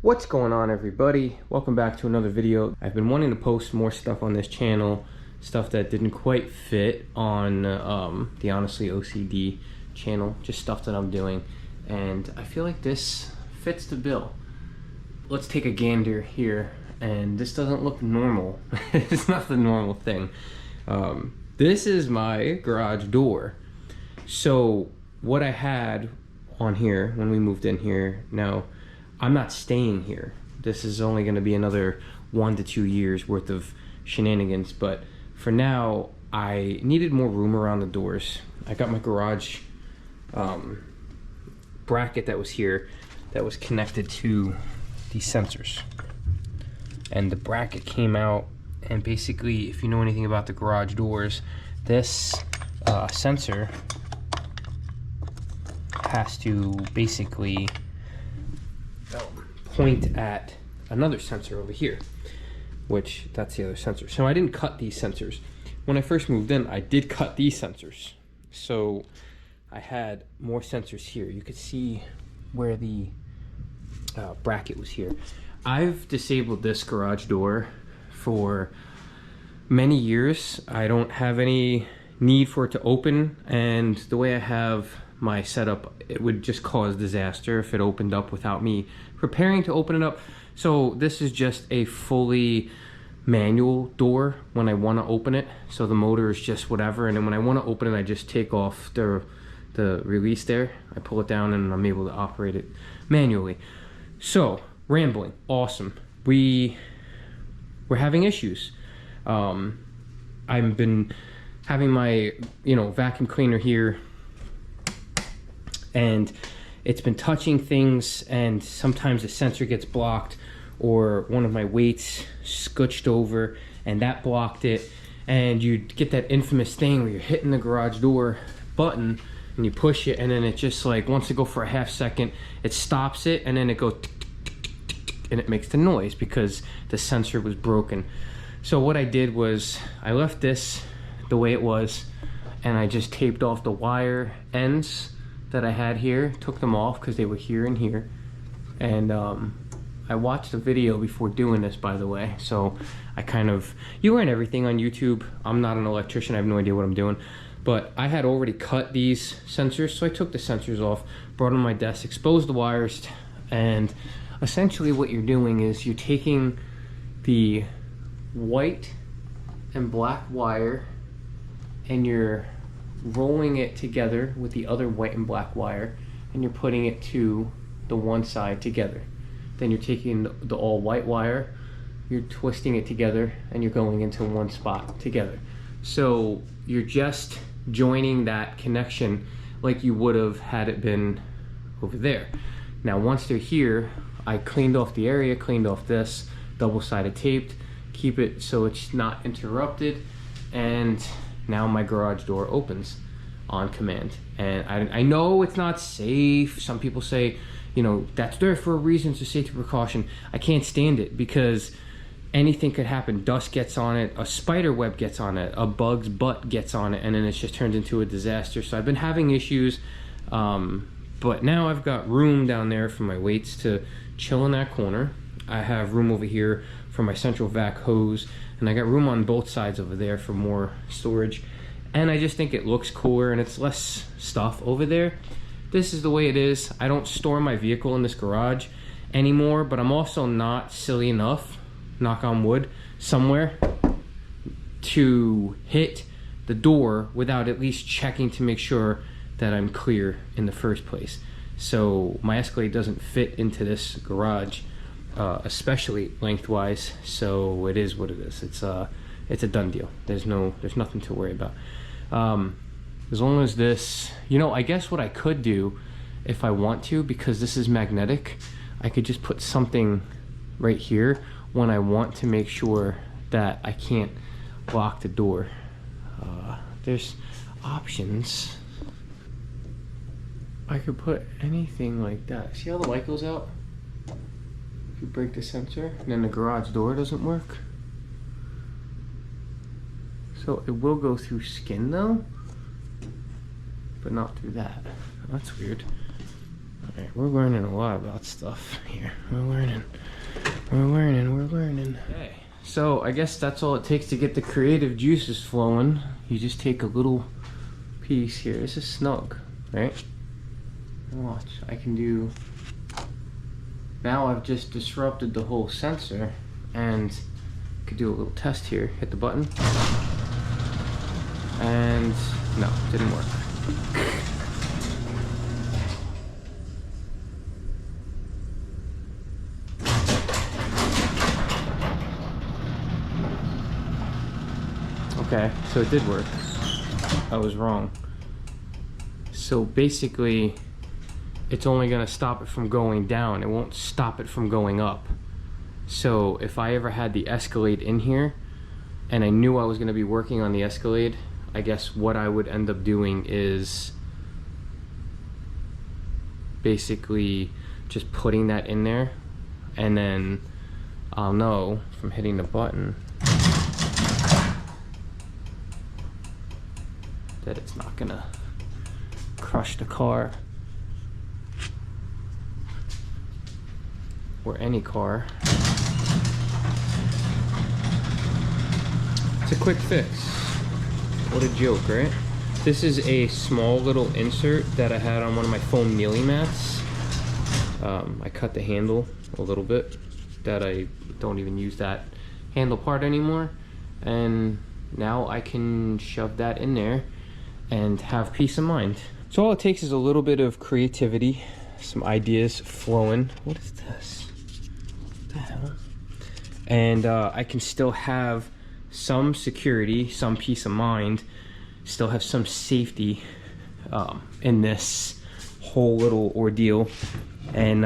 What's going on, everybody? Welcome back to another video. I've been wanting to post more stuff on this channel, stuff that didn't quite fit on the Honestly OCD channel, just stuff that I'm doing, and I feel like this fits the bill. Let's take a gander here, and this doesn't look normal. It's not the normal thing. This is my garage door. So what I had on here when we moved in here, now I'm not staying here. This is only going to be another 1 to 2 years worth of shenanigans, but for now I needed more room around the doors. I got my garage bracket that was here that was connected to these sensors, and the bracket came out, and basically, if you know anything about the garage doors, this sensor has to basically point at another sensor over here, which that's the other sensor. So I didn't cut these sensors. When I first moved in, I did cut these sensors. So I had more sensors here. You could see where the bracket was here. I've disabled this garage door for many years. I don't have any need for it to open, and the way I have my setup, it would just cause disaster if it opened up without me preparing to open it up. So this is just a fully manual door when I want to open it. So the motor is just whatever, and then when I want to open it, I just take off the release there. I pull it down and I'm able to operate it manually. So rambling, awesome. We're having issues. I've been having my vacuum cleaner here, and it's been touching things, and sometimes the sensor gets blocked, or one of my weights scooched over and that blocked it, and you get that infamous thing where you're hitting the garage door button and you push it, and then it just like wants to go for a half second, it stops it, and then it goes tick, tick, tick, tick, tick, and it makes the noise because the sensor was broken. So what I did was I left this the way it was, and I just taped off the wire ends that I had here, took them off because they were here and here, and I watched a video before doing this, by the way, so you learn everything on YouTube. I'm not an electrician, I have no idea what I'm doing, but I had already cut these sensors, so I took the sensors off, brought them on my desk, exposed the wires, and essentially what you're doing is you're taking the white and black wire and you're rolling it together with the other white and black wire, and you're putting it to the one side together. Then you're taking the all white wire, you're twisting it together, and you're going into one spot together. So you're just joining that connection like you would have had it been over there. Now once they're here, I cleaned off the area, cleaned off this, double-sided taped, keep it so it's not interrupted, and now my garage door opens on command. And I know it's not safe. Some people say, that's there for a reason, it's a safety precaution. I can't stand it because anything could happen. Dust gets on it, a spider web gets on it, a bug's butt gets on it, and then it's just turned into a disaster. So I've been having issues, but now I've got room down there for my weights to chill in that corner. I have room over here for my central vac hose, and I got room on both sides over there for more storage, and I just think it looks cooler and it's less stuff over there. This is the way it is. I don't store my vehicle in this garage anymore, but I'm also not silly enough, knock on wood, somewhere to hit the door without at least checking to make sure that I'm clear in the first place. So my Escalade doesn't fit into this garage, especially lengthwise, so it is what it is. It's a done deal. There's nothing to worry about. As long as this, I guess what I could do if I want to, because this is magnetic, I could just put something right here when I want to make sure that I can't lock the door. There's options. I could put anything like that. See how the light goes out? If you break the sensor, and then the garage door doesn't work. So it will go through skin though. but not through that. That's weird. All right, we're learning a lot about stuff here. We're learning. Okay, so I guess that's all it takes to get the creative juices flowing. You just take a little piece here. This is snug, right? And watch, I can do. Now I've just disrupted the whole sensor, and could do a little test here. Hit the button, and no, didn't work. Okay, so it did work. I was wrong. So basically, it's only gonna stop it from going down. It won't stop it from going up. So if I ever had the Escalade in here and I knew I was gonna be working on the Escalade, I guess what I would end up doing is basically just putting that in there, and then I'll know from hitting the button that it's not gonna crush the car or any car. It's a quick fix. What a joke, right? This is a small little insert that I had on one of my foam kneeling mats. I cut the handle a little bit, that I don't even use that handle part anymore, and now I can shove that in there and have peace of mind. So all it takes is a little bit of creativity, some ideas flowing. What is this? What the hell? And I can still have some security, some peace of mind, still have some safety in this whole little ordeal, and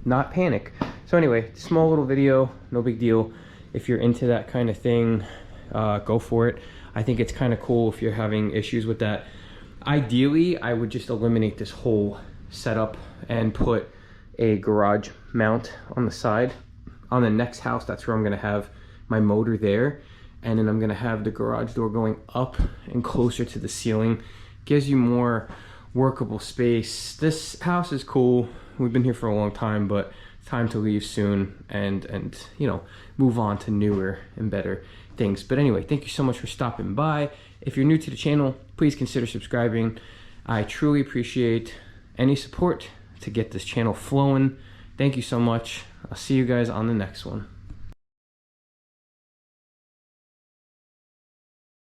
not panic. So anyway, small little video, no big deal. If you're into that kind of thing, go for it. I think it's kind of cool if you're having issues with that. Ideally, I would just eliminate this whole setup and put a garage mount on the side. On the next house, that's where I'm gonna have my motor there, and then I'm gonna have the garage door going up and closer to the ceiling. Gives you more workable space. This house is cool. We've been here for a long time, but it's time to leave soon and you know, move on to newer and better things. But anyway, thank you so much for stopping by. If you're new to the channel, please consider subscribing. I truly appreciate any support to get this channel flowing. Thank you so much. I'll see you guys on the next one.